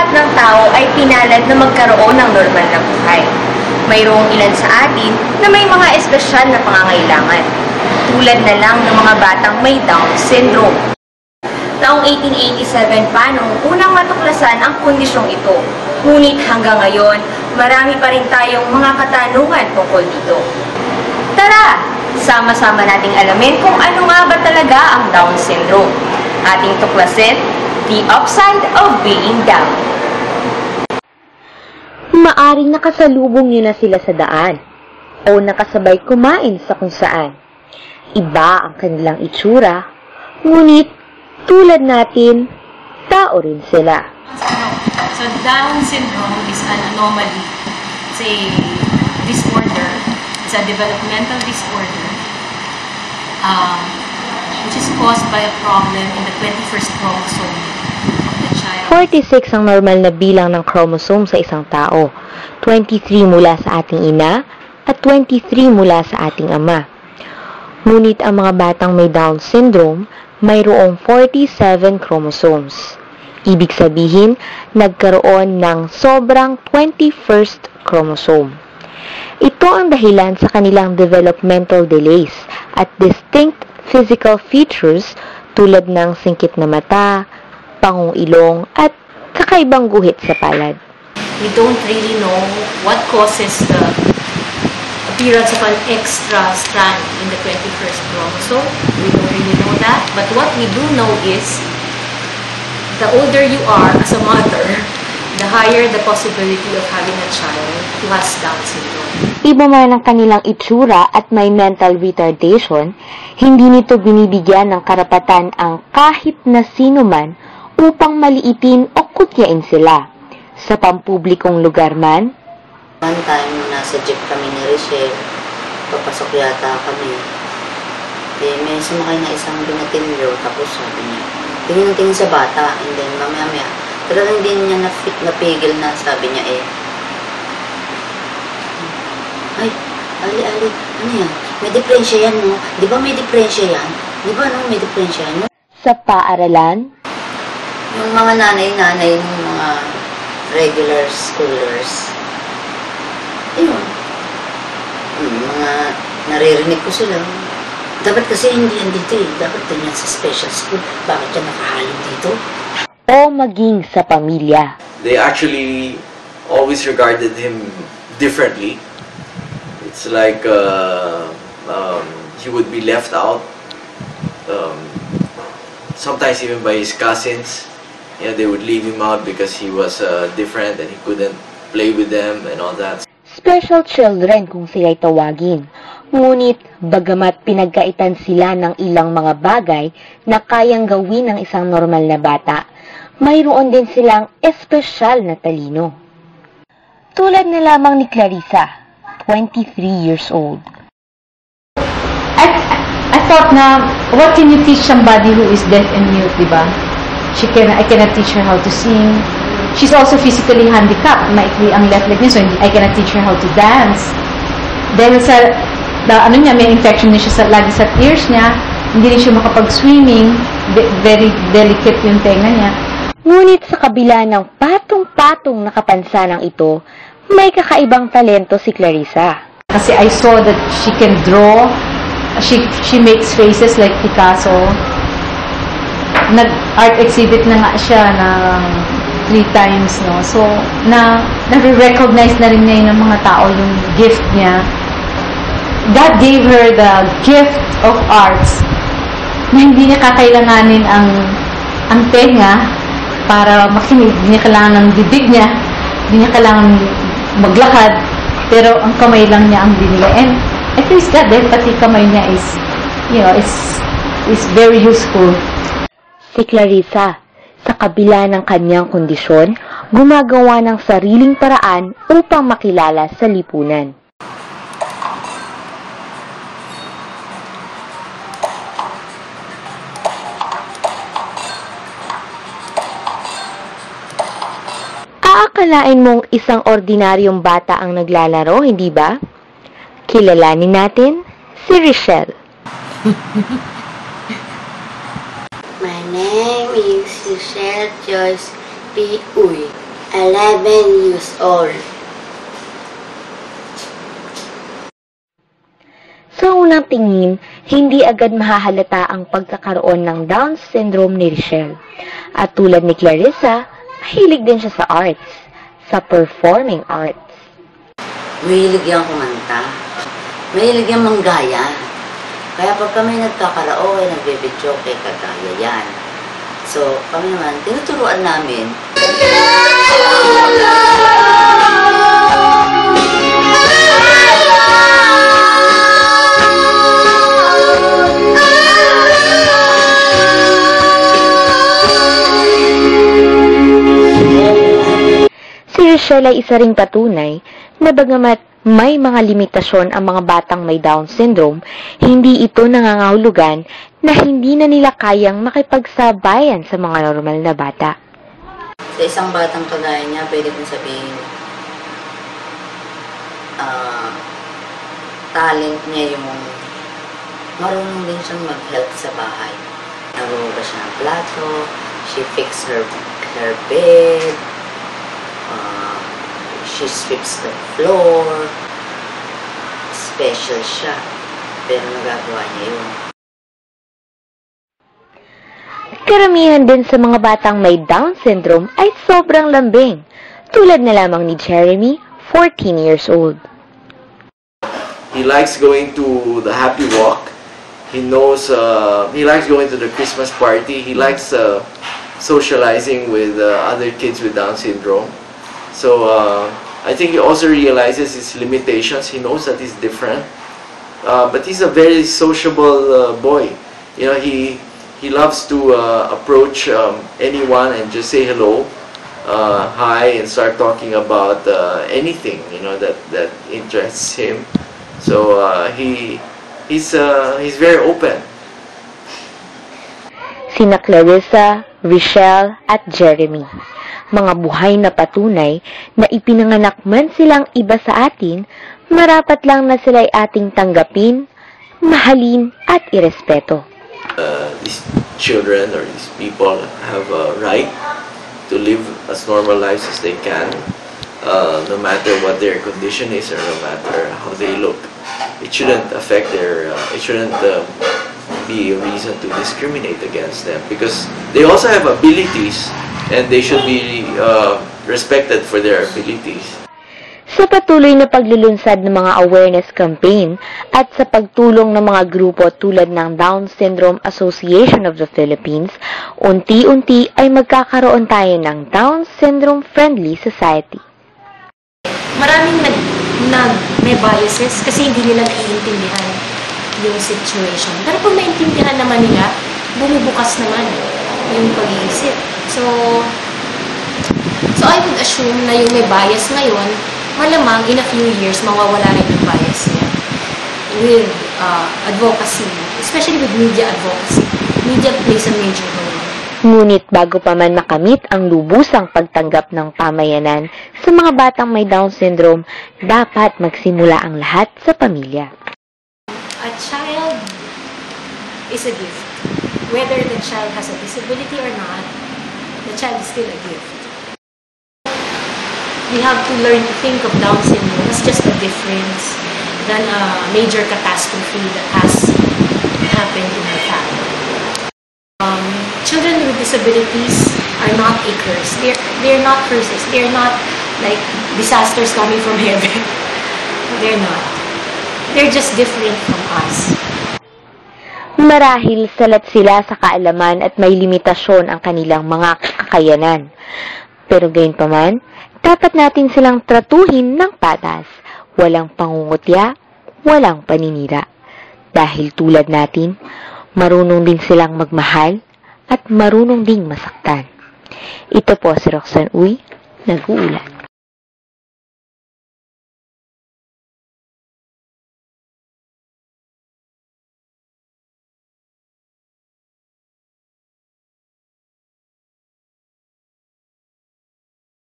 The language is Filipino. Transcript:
lahat ng tao ay pinalad na magkaroon ng normal na buhay. Mayroong ilan sa atin na may mga espesyal na pangangailangan, tulad na lang ng mga batang may Down syndrome. Taong 1887 pa nung unang matuklasan ang kondisyong ito. Ngunit hanggang ngayon, marami pa rin tayong mga katanungan tungkol dito. Tara, sama-sama nating alamin kung ano nga ba talaga ang Down syndrome. Ating tuklasin, the upside of being Down. Maaring nakasalubong niyo na sila sa daan o nakasabay kumain sa kung saan. Iba ang kanilang itsura, ngunit tulad natin, tao rin sila. So Down syndrome is an anomaly. It's a disorder. It's a developmental disorder which is caused by a problem in the 21st chromosome of the child. 46 ang normal na bilang ng chromosome sa isang tao. 23 mula sa ating ina at 23 mula sa ating ama. Ngunit ang mga batang may Down syndrome, mayroong 47 chromosomes. Ibig sabihin, nagkaroon ng sobrang 21st chromosome. Ito ang dahilan sa kanilang developmental delays at distinct physical features tulad ng singkit na mata, pangong ilong, at kakaibang guhit sa palad. We don't really know what causes the appearance of an extra strand in the 21st chromosome. We don't really know that. But what we do know is, the older you are as a mother, the higher the possibility of having a child who has Down syndrome. Iba man ang kanilang itsura at may mental retardation, hindi nito binibigyan ng karapatan ang kahit na sino man upang maliitin o kutyain sila. Sa pampublikong lugar man, one time, nasa jeep kami ni Richelle, papasok yata kami. May sumakay na isang binatilyo, tapos sabi niya, tingin sa bata, and then mamaya, talagang hindi niya napigil na, sabi niya ay, Ali, ano yan? May diferensya yan, no? Di ba may diferensya yan? Di ba, no? May diferensya yan, no? sa paaralan, Yung mga nanay-nanay ng mga regular schoolers, ayun, mga naririnig ko sila. Dapat kasi hindi yan dito eh. Dapat yan sa special school. Bakit yan nakahalin dito? o maging sa pamilya. They actually always regarded him differently. It's like he would be left out. Sometimes even by his cousins. Yeah, they would leave him out because he was different and he couldn't play with them and all that. Special children kung sila'y tawagin. Ngunit, bagamat pinagkaitan sila ng ilang mga bagay na kayang gawin ng isang normal na bata, mayroon din silang espesyal na talino. Tulad na lamang ni Clarissa, 23 years old. I thought na, what can you teach somebody who is deaf and mute, diba? I cannot teach her how to sing. She's also physically handicapped. Maikli ang left leg niya, so I cannot teach her how to dance. Dahil sa, may infection niya siya lagi sa ears niya, hindi rin siya makapag-swimming, very delicate yung tenga niya. Ngunit sa kabila ng patong-patong na kapansanang ito, may kakaibang talento si Clarissa. Kasi I saw that she can draw, she makes faces like Picasso. Nag-art exhibit na nga siya ng 3 times, no? So, na-recognize na rin niya ng mga tao yung gift niya. God gave her the gift of arts na hindi niya kakailanganin ang tenga para makinig. Hindi niya kailangan ng bibig niya, hindi niya kailangan maglakad, pero ang kamay lang niya ang binigay. And I praise God dahil pati kamay niya is very useful. Si Clarissa, sa kabila ng kanyang kondisyon, gumagawa ng sariling paraan upang makilala sa lipunan. Aakalain mong isang ordinaryong bata ang naglalaro, hindi ba? Kilalanin natin si Richelle. My name is Richelle Joyce P. Uy. 11 years old. Sa unang tingin, hindi agad mahahalata ang pagkakaroon ng Down syndrome ni Richelle. At tulad ni Clarissa, mahilig din siya sa arts, sa performing arts. Mahilig yan kumanta. Mahilig yan manggaya. Kaya pag kami nagkakaraoke, nagbe-videoke, kagaya yan. So, kami naman, tinuturuan namin. Si Richelle ay isa ring patunay na bagamat may mga limitasyon ang mga batang may Down syndrome, hindi ito nangangahulugan na hindi na nila kayang makipagsabayan sa mga normal na bata. Sa isang batang kagaya niya, pwede kong sabihin, talent niya yung marunong din siyang mag-help sa bahay. Naguhugas siya ng plato, she fix her bed, she sweeps the floor. Special siya, pero nagagawa niya yun. Karamihan din sa mga batang may Down syndrome ay sobrang lambing, tulad na lamang ni Jeremy, 14 years old. He likes going to the happy walk. He knows, he likes going to the Christmas party. He likes socializing with other kids with Down syndrome. So, I think he also realizes his limitations. He knows that he's different. But he's a very sociable boy. You know, he loves to approach anyone and just say hello, hi, and start talking about anything, you know, that interests him. So he's very open. Sina Clarissa, Richelle, at Jeremy, mga buhay na patunay na ipinanganak man silang iba sa atin, marapat lang na sila'y ating tanggapin, mahalin, at irespeto. These children or these people have a right to live as normal lives as they can, no matter what their condition is or no matter how they look. It shouldn't affect their, it shouldn't be a reason to discriminate against them, because they also have abilities and they should be respected for their abilities. Sa patuloy na paglulunsad ng mga awareness campaign at sa pagtulong ng mga grupo tulad ng Down Syndrome Association of the Philippines, unti-unti ay magkakaroon tayo ng Down Syndrome Friendly Society. Maraming may biases kasi hindi nila naiintindihan yung situation. Pero kung naintindihan naman nila, bumubukas naman yung pag-iisip. So I would assume na yung may bias ngayon, malamang in a few years, mawawala rin yung bias niya. With advocacy, especially with media advocacy. Media plays a major role. Ngunit bago pa man makamit ang lubusang pagtanggap ng pamayanan sa mga batang may Down syndrome, dapat magsimula ang lahat sa pamilya. A child is a gift. Whether the child has a disability or not, the child is still a gift. We have to learn to think of Down syndrome as just a difference than a major catastrophe that has happened in the family. Children with disabilities are not a curse. They're not curses. They're not like disasters coming from heaven. They're not. They're just different from us. Marahil salat sila sa kaalaman at may limitasyon ang kanilang mga kakayanan. Pero gayunpaman, dapat natin silang tratuhin ng patas, walang pangungutya, walang paninira. Dahil tulad natin, marunong din silang magmahal at marunong ding masaktan. Ito po si Roxanne Uy, nag-uulat.